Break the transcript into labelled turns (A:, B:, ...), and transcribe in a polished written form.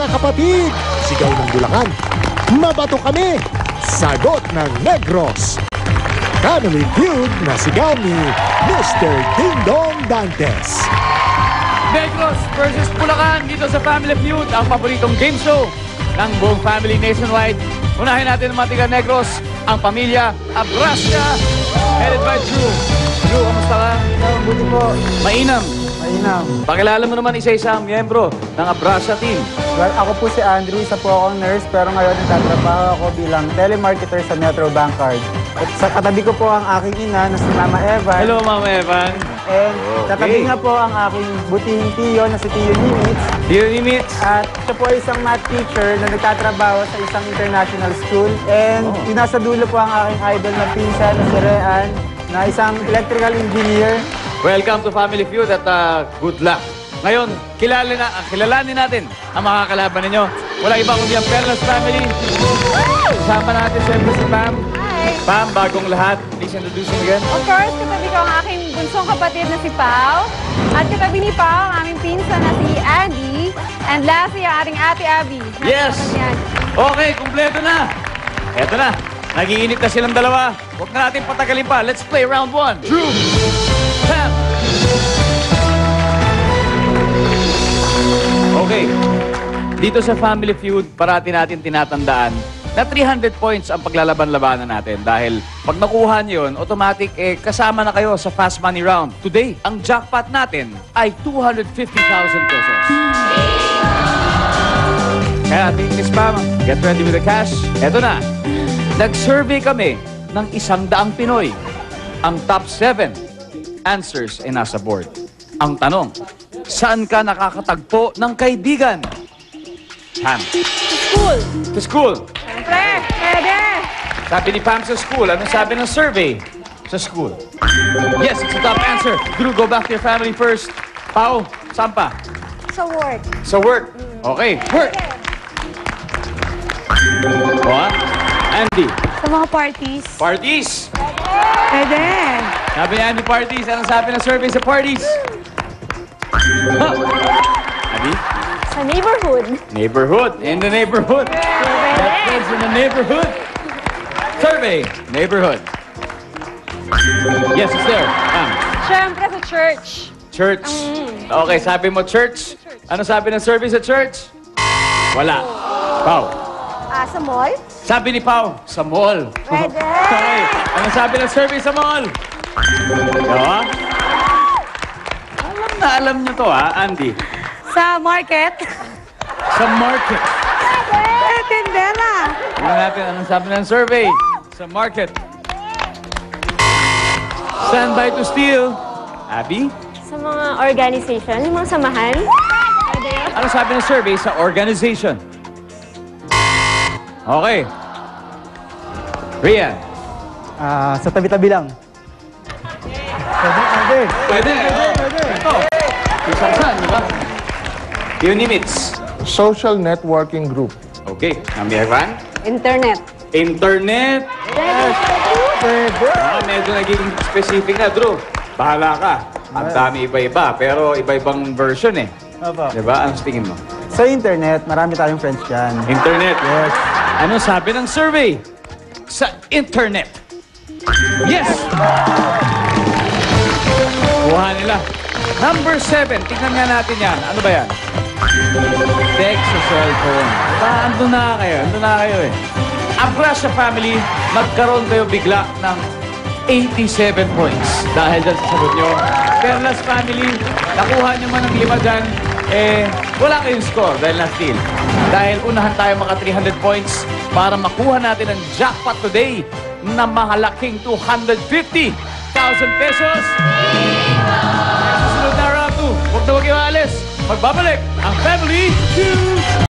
A: mga kapatid! Sigaw ng Bulacan. Mabato kami! Sagot ng Negros. Family Feud na sigaw ni Mr. Dingdong Dantes.
B: Negros versus Bulacan dito sa Family Feud, ang paboritong game show ng buong family nationwide. Unahin natin ang mga tiga Negros, ang pamilya Abracia, headed by Drew. Drew, kamusta ka?
C: Buti po.
B: Mainam.
C: Mainam.
B: Pakilala mo naman isa-isa ang miyembro ng Abracia team.
C: Well, ako po si Andrew, isa po akong nurse, pero ngayon nagtatrabaho ako bilang telemarketer sa Metro Bancard. At sa katabi ko po ang aking ina na si Mama Evan.
B: Hello, Mama Evan.
C: And katabi nga po ang aking butihing tiyo na si Tiyo Nimitz.
B: Tiyo Nimitz.
C: At siya po ay isang math teacher na nagtatrabaho sa isang international school. And yung nasa dulo po ang aking idol na pinsan na si Rean, na isang electrical engineer.
B: Welcome to Family Feud at good luck. Ngayon, kilalanin natin ang mga kalaban ninyo. Wala iba kundi ang Perlas Family. Kasama natin siyempre si Pam.
D: Hi!
B: Pam, bagong lahat. Please introduce him again.
D: Of course, katabi ko ang aking bunsong kapatid na si Pao. At katabi ni Pao ang aming pinsan na si Andy. And lastly, ang ating ate Abby.
B: Yes! Okay, kumpleto na. Eto na. Nagiinit na silang dalawa. Huwag na natin patagalin pa. Let's play round 1. Drew! Pam! Okay. Dito sa Family Feud, parati natin tinatandaan na 300 points ang paglalaban-labanan natin. Dahil pag nakuha nyo yun, automatic kasama na kayo sa fast money round. Today, ang jackpot natin ay 250,000 pesos. Kaya, Miss Pam, get ready with the cash. Eto na. Nag-survey kami ng 100 Pinoy. Ang top 7 answers ay nasa board. Ang tanong, saan ka nakakatagpo ng kaibigan? Pam.
D: School!
B: Sa school.
D: Siyempre, pwede!
B: Sabi ni Pam sa school. Anong sabi ng survey? Sa school. Yes, it's the top answer. Drew, go back to your family first. Pao, saan pa?
D: Sa work.
B: Sa work. Okay, work. What? Andy.
D: Sa mga parties.
B: Parties.
D: Pwede!
B: Sabi ni Andy, parties. Anong sabi ng survey sa parties? Huh? Andy?
D: Sa neighborhood.
B: Neighborhood. In the neighborhood. That's in the neighborhood. Survey. Neighborhood. Yes, it's there.
D: Siyempre sa church.
B: Church. Okay, sabi mo church. Ano sabi ng survey sa church? Wala. Pau.
D: Sa mall.
B: Sabi ni Pau, sa mall.
D: Pwede!
B: Okay. Ano sabi ng survey sa mall? Diba? Alam na alam nyo to, ha, Andy?
D: Sa market.
B: Sa market.
D: Pwede! Tindera!
B: Tingnan natin anong sabi ng survey. Sa market. Stand by to steal. Abby?
D: Sa mga organization, yung mga samahan. Pwede yun.
B: Ano sabi ng survey sa organization? Okay. Rian?
C: Sa tabi-tabi lang. Pwede.
B: Pwede. Ito. Isang-san, di ba? Tiyo Nimitz.
E: Social networking group.
B: Okay. Mami Evan?
D: Internet.
B: Internet. Medyo naging specific na, Drew. Bahala ka. Ang dami iba-iba, pero iba-ibang version eh.
C: Opo.
B: Diba? Anong tingin mo?
C: Sa internet, marami tayong friends dyan.
B: Internet.
C: Yes.
B: Ano sabi ng survey? Sa internet. Yes! Kuha nila. Number 7. Tingnan nga natin yan. Ano ba yan? Text sa cellphone. Andun na kayo eh. Abracia family, magkaroon kayo bigla ng 87 points. Dahil dyan sa sagot nyo. Perlas family, nakuha nyo man ng 5 dyan, wala kayong score dahil na-steal. Dahil unahan tayo mga 300 points para makuha natin ang jackpot today na mahalaking 250,000 pesos. Susunod na round 2. Huwag na huwag iwalis. Magbabalik ang Family Feud!